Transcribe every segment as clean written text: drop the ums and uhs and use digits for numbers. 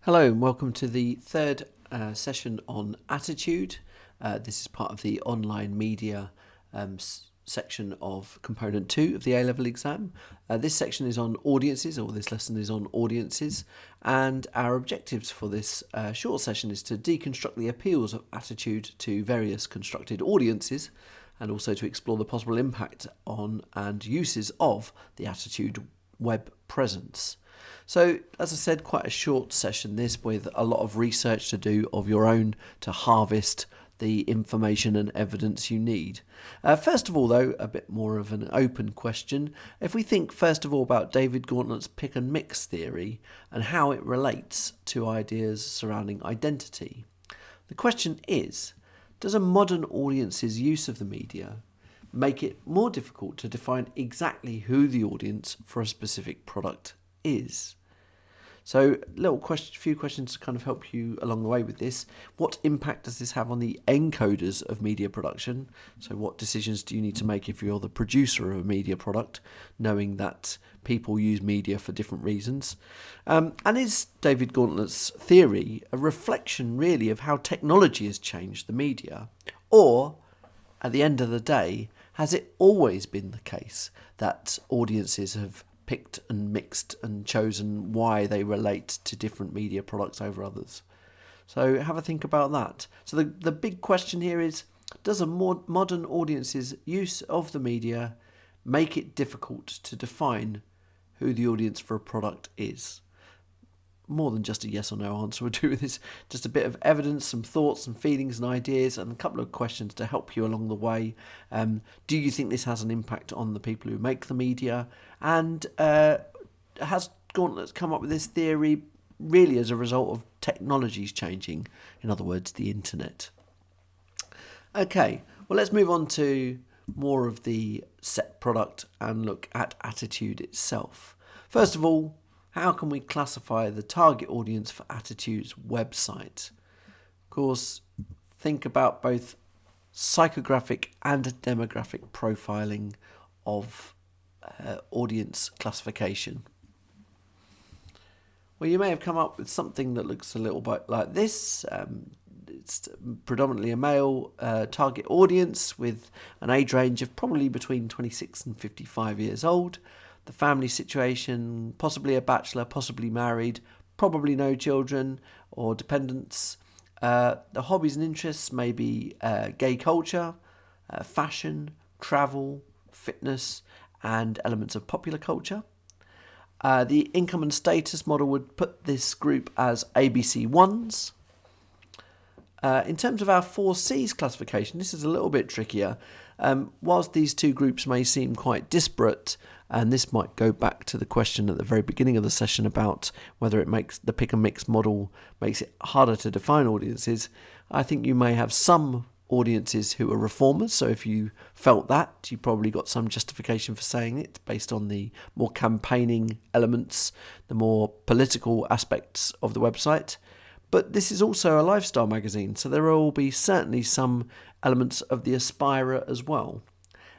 Hello and welcome to the third session on attitude. This is part of the online media section of component 2 of the A-level exam. This section is on audiences, or this lesson is on audiences, and our objectives for this short session is to deconstruct the appeals of attitude to various constructed audiences, and also to explore the possible impact on and uses of the attitude web presence. So, as I said, quite a short session this, with a lot of research to do of your own to harvest the information and evidence you need. First of all, though, a bit more of an open question. If we think first of all about David Gauntlet's pick and mix theory and how it relates to ideas surrounding identity, the question is, does a modern audience's use of the media make it more difficult to define exactly who the audience for a specific product is? So, few questions to kind of help you along the way with this. What impact does this have on the encoders of media production? So what decisions do you need to make if you're the producer of a media product, knowing that people use media for different reasons? And is David Gauntlet's theory a reflection really of how technology has changed the media? Or, at the end of the day, has it always been the case that audiences have picked and mixed and chosen why they relate to different media products over others? So have a think about that. So the big question here is, does a more modern audience's use of the media make it difficult to define who the audience for a product is? More than just a yes or no answer. We'll do with this just a bit of evidence, some thoughts and feelings and ideas, and a couple of questions to help you along the way. Do you think this has an impact on the people who make the media? And has Gauntlet come up with this theory really as a result of technologies changing? In other words, the internet. Okay, well, let's move on to more of the set product and look at attitude itself. First of all, how can we classify the target audience for Attitude's website? Of course, think about both psychographic and demographic profiling of audience classification. Well, you may have come up with something that looks a little bit like this. It's predominantly a male target audience with an age range of probably between 26 and 55 years old. The family situation, possibly a bachelor, possibly married, probably no children or dependents. The hobbies and interests may be gay culture, fashion, travel, fitness, and elements of popular culture. The income and status model would put this group as ABC ones. In terms of our 4Cs classification, this is a little bit trickier. Whilst these two groups may seem quite disparate, and this might go back to the question at the very beginning of the session about whether it makes the pick and mix model makes it harder to define audiences, I think you may have some audiences who are reformers. So if you felt that, you probably got some justification for saying it based on the more campaigning elements, the more political aspects of the website. But this is also a lifestyle magazine, so there will be certainly some elements of the aspirer as well.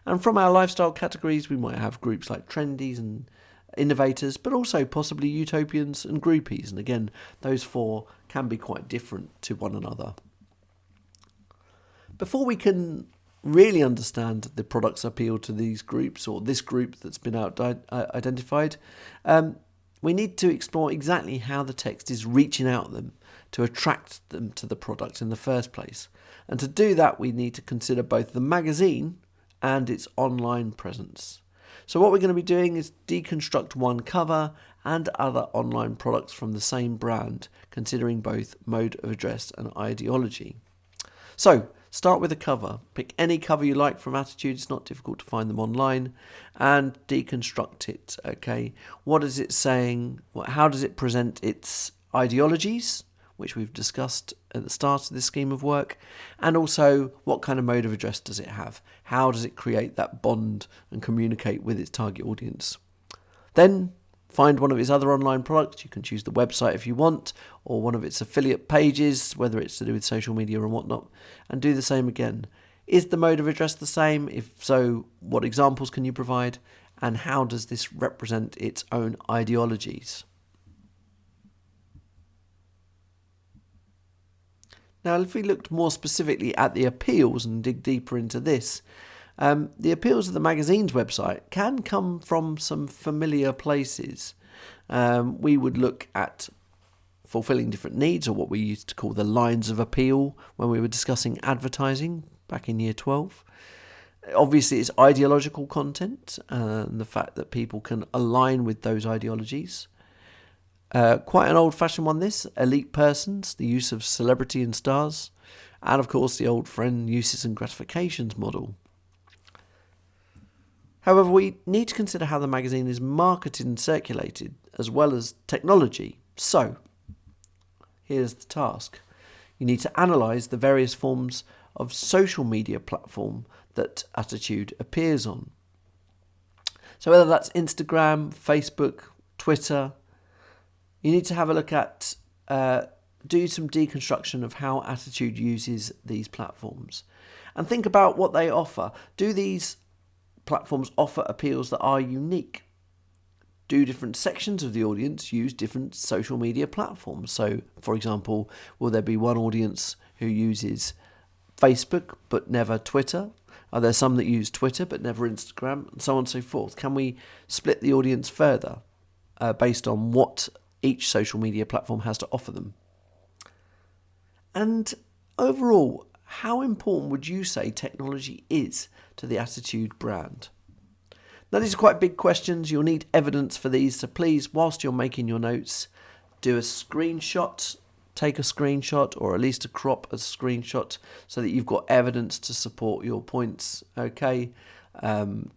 And from our lifestyle categories, we might have groups like trendies and innovators, but also possibly utopians and groupies. And again, those four can be quite different to one another. Before we can really understand the product's appeal to these groups, or this group that's been identified, we need to explore exactly how the text is reaching out them to attract them to the product in the first place. And to do that, we need to consider both the magazine and its online presence. So what we're going to be doing is deconstruct one cover and other online products from the same brand, considering both mode of address and ideology. So start with a cover. Pick any cover you like from Attitude. It's not difficult to find them online, and deconstruct it. Okay, what is it saying? How does it present its ideologies, which we've discussed at the start of this scheme of work, and also what kind of mode of address does it have? How does it create that bond and communicate with its target audience? Then find one of its other online products. You can choose the website if you want, or one of its affiliate pages, whether it's to do with social media or whatnot, and do the same again. Is the mode of address the same? If so, what examples can you provide? And how does this represent its own ideologies? Now, if we looked more specifically at the appeals and dig deeper into this, the appeals of the magazine's website can come from some familiar places. We would look at fulfilling different needs, or what we used to call the lines of appeal when we were discussing advertising back in year 12. Obviously, it's ideological content and the fact that people can align with those ideologies. Quite an old-fashioned one, this. Elite persons, the use of celebrity and stars, and of course the old friend uses and gratifications model. However, we need to consider how the magazine is marketed and circulated, as well as technology. So, here's the task. You need to analyse the various forms of social media platform that Attitude appears on. So whether that's Instagram, Facebook, Twitter, you need to have a look at, do some deconstruction of how Attitude uses these platforms. And think about what they offer. Do these platforms offer appeals that are unique? Do different sections of the audience use different social media platforms? So, for example, will there be one audience who uses Facebook but never Twitter? Are there some that use Twitter but never Instagram? And so on and so forth. Can we split the audience further based on what each social media platform has to offer them? And overall, how important would you say technology is to the Attitude brand? Now, these are quite big questions. You'll need evidence for these. So please, whilst you're making your notes, do a screenshot, take a screenshot, or at least a crop a screenshot so that you've got evidence to support your points, okay? And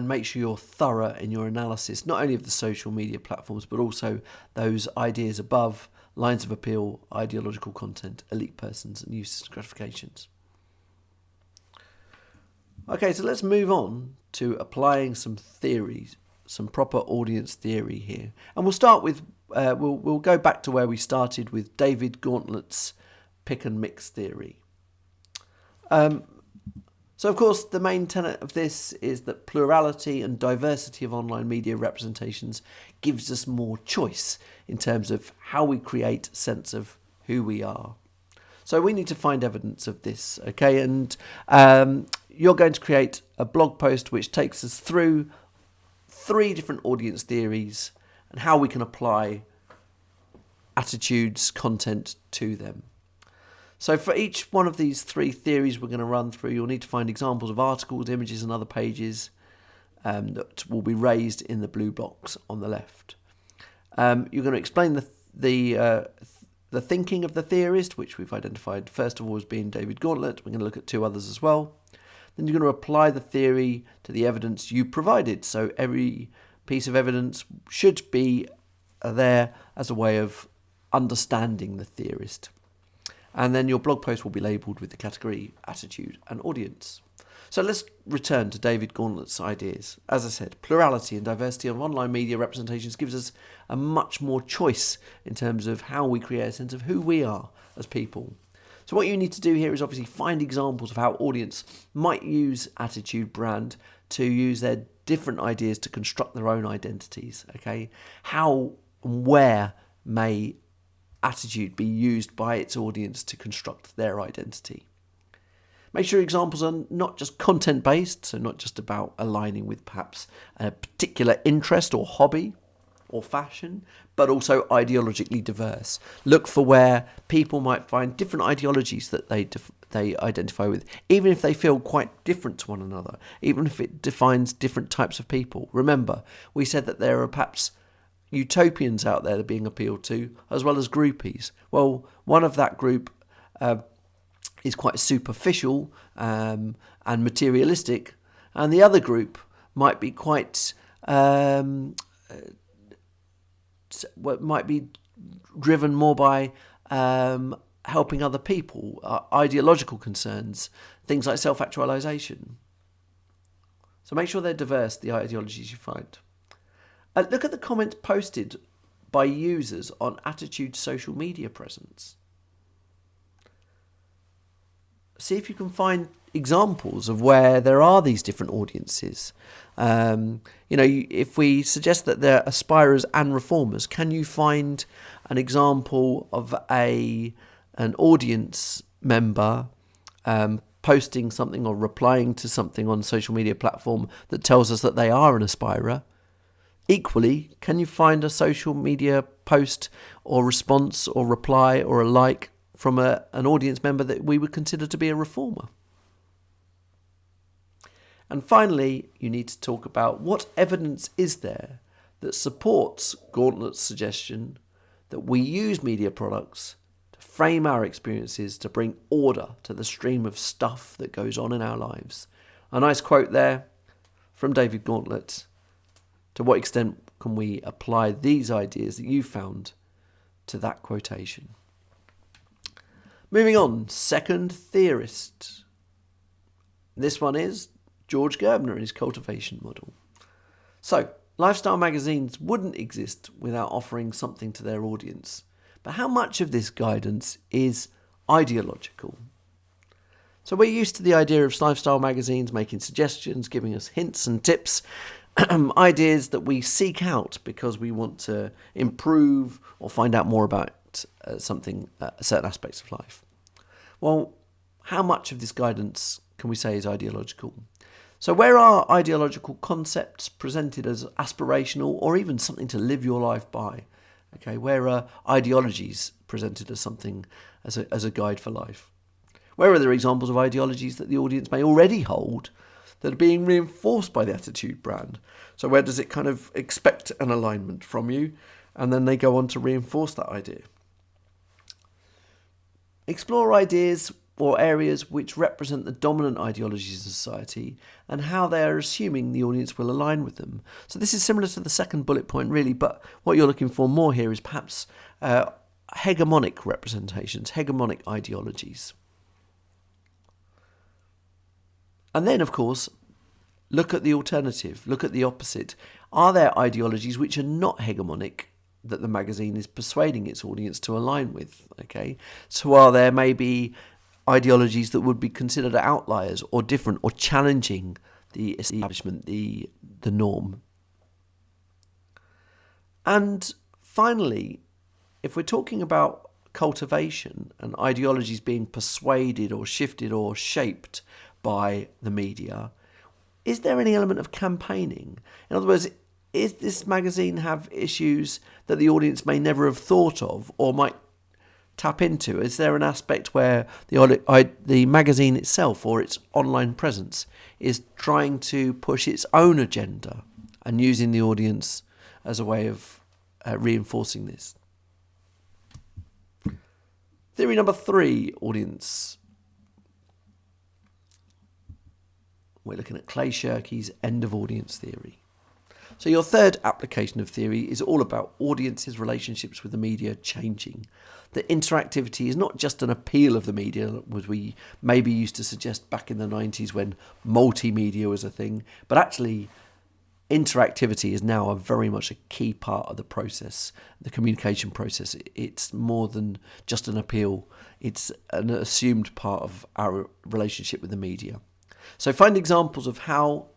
make sure you're thorough in your analysis, not only of the social media platforms, but also those ideas above: lines of appeal, ideological content, elite persons, and uses gratifications. Okay, so let's move on to applying some theories, some proper audience theory here. And we'll start with, we'll go back to where we started with David Gauntlet's pick and mix theory. So, of course, the main tenet of this is that plurality and diversity of online media representations gives us more choice in terms of how we create a sense of who we are. So we need to find evidence of this, okay? And you're going to create a blog post which takes us through 3 different audience theories and how we can apply Attitude's content to them. So for each one of these 3 theories we're going to run through, you'll need to find examples of articles, images and other pages that will be raised in the blue box on the left. You're going to explain the thinking of the theorist, which we've identified first of all as being David Gauntlet. We're going to look at 2 others as well. Then you're going to apply the theory to the evidence you provided. So every piece of evidence should be there as a way of understanding the theorist. And then your blog post will be labelled with the category Attitude and Audience. So let's return to David Gauntlet's ideas. As I said, plurality and diversity of online media representations gives us a much more choice in terms of how we create a sense of who we are as people. So what you need to do here is obviously find examples of how audience might use Attitude brand to use their different ideas to construct their own identities. Okay, how and where may Attitude be used by its audience to construct their identity? Make sure examples are not just content-based, so not just about aligning with perhaps a particular interest or hobby or fashion, but also ideologically diverse. Look for where people might find different ideologies that they identify with, even if they feel quite different to one another, even if it defines different types of people. Remember, we said that there are perhaps utopians out there that are being appealed to, as well as groupies. Well, one of that group is quite superficial and materialistic, and the other group might be quite might be driven more by helping other people, ideological concerns, things like self-actualization. So make sure they're diverse, the ideologies you find. Look at the comments posted by users on Attitude's social media presence. See if you can find examples of where there are these different audiences. If we suggest that they're aspirers and reformers, can you find an example of a an audience member posting something or replying to something on a social media platform that tells us that they are an aspirer, equally, can you find a social media post or response or reply or a like from an audience member that we would consider to be a reformer? And finally, you need to talk about what evidence is there that supports Gauntlet's suggestion that we use media products to frame our experiences, to bring order to the stream of stuff that goes on in our lives. A nice quote there from David Gauntlet. To what extent can we apply these ideas that you found to that quotation? Moving on, second theorist. This one is George Gerbner and his cultivation model. So, lifestyle magazines wouldn't exist without offering something to their audience. But how much of this guidance is ideological? So we're used to the idea of lifestyle magazines making suggestions, giving us hints and tips, ideas that we seek out because we want to improve or find out more about certain aspects of life. Well, how much of this guidance can we say is ideological? So where are ideological concepts presented as aspirational or even something to live your life by? Okay, where are ideologies presented as something as a guide for life? Where are there examples of ideologies that the audience may already hold that are being reinforced by the Attitude brand? So where does it kind of expect an alignment from you, and then they go on to reinforce that idea? Explore ideas or areas which represent the dominant ideologies of society and how they are assuming the audience will align with them. So this is similar to the second bullet point really, but what you're looking for more here is perhaps hegemonic representations, hegemonic ideologies. And then, of course, look at the alternative, look at the opposite. Are there ideologies which are not hegemonic that the magazine is persuading its audience to align with? Okay, so are there maybe ideologies that would be considered outliers or different or challenging the establishment, the norm? And finally, if we're talking about cultivation and ideologies being persuaded or shifted or shaped by the media, is there any element of campaigning? In other words, is this magazine have issues that the audience may never have thought of or might tap into? Is there an aspect where the magazine itself or its online presence is trying to push its own agenda and using the audience as a way of reinforcing this? Theory number 3, audience. We're looking at Clay Shirky's end of audience theory. So your third application of theory is all about audiences' relationships with the media changing. That interactivity is not just an appeal of the media, as we maybe used to suggest back in the 90s when multimedia was a thing, but actually interactivity is now very much a key part of the process, the communication process. It's more than just an appeal. It's an assumed part of our relationship with the media. So find examples of how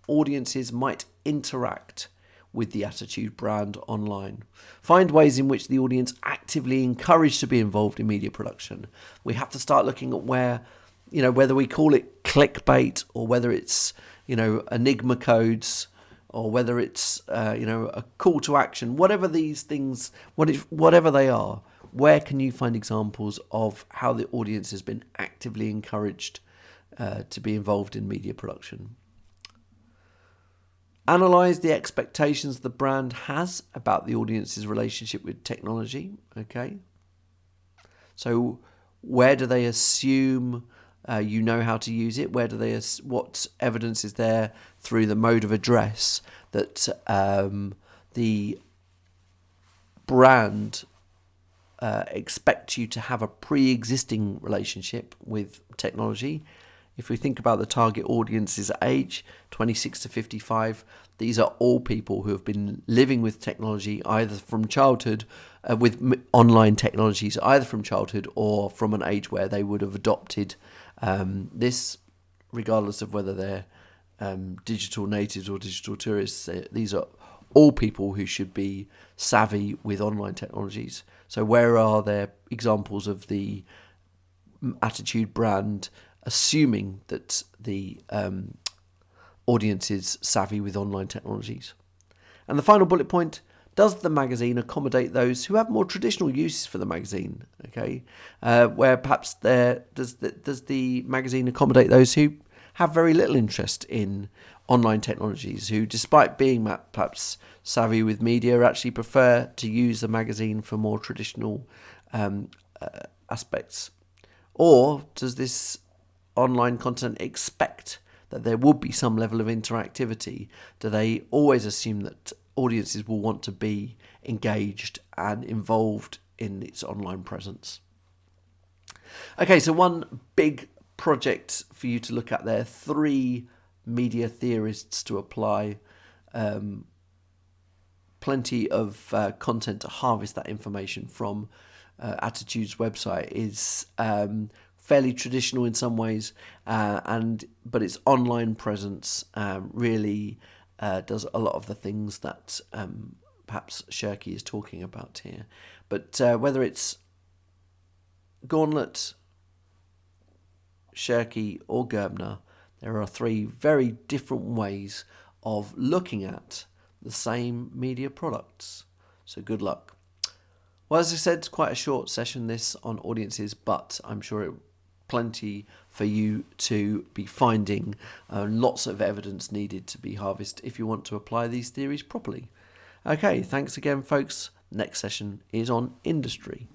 audiences might interact with the Attitude brand online. Find ways in which the audience actively encouraged to be involved in media production. We have to start looking at where, whether we call it clickbait or whether it's, enigma codes or whether it's, a call to action, whatever these things, whatever they are, where can you find examples of how the audience has been actively encouraged to be involved in media production? Analyse the expectations the brand has about the audience's relationship with technology. Okay, so where do they assume you know how to use it? What evidence is there through the mode of address that the brand expect you to have a pre-existing relationship with technology? If we think about the target audience's age, 26 to 55, these are all people who have been living with technology either from childhood, with online technologies, either from childhood or from an age where they would have adopted this, regardless of whether they're digital natives or digital tourists. These are all people who should be savvy with online technologies. So where are there examples of the Attitude brand assuming that the audience is savvy with online technologies? And the final bullet point: does the magazine accommodate those who have more traditional uses for the magazine? Okay, where perhaps does the magazine accommodate those who have very little interest in online technologies, who, despite being perhaps savvy with media, actually prefer to use the magazine for more traditional aspects? Or does this online content expect that there will be some level of interactivity? Do they always assume that audiences will want to be engaged and involved in its online presence? Okay, so one big project for you to look at there, 3 media theorists to apply, plenty of content to harvest that information from. Attitude's website is fairly traditional in some ways, but its online presence really does a lot of the things that perhaps Shirky is talking about here. But whether it's Gauntlet, Shirky or Gerbner, there are 3 very different ways of looking at the same media products. So good luck. Well, as I said, it's quite a short session this on audiences, but I'm sure it plenty for you to be finding, lots of evidence needed to be harvested if you want to apply these theories properly. Okay, thanks again, folks. Next session is on industry.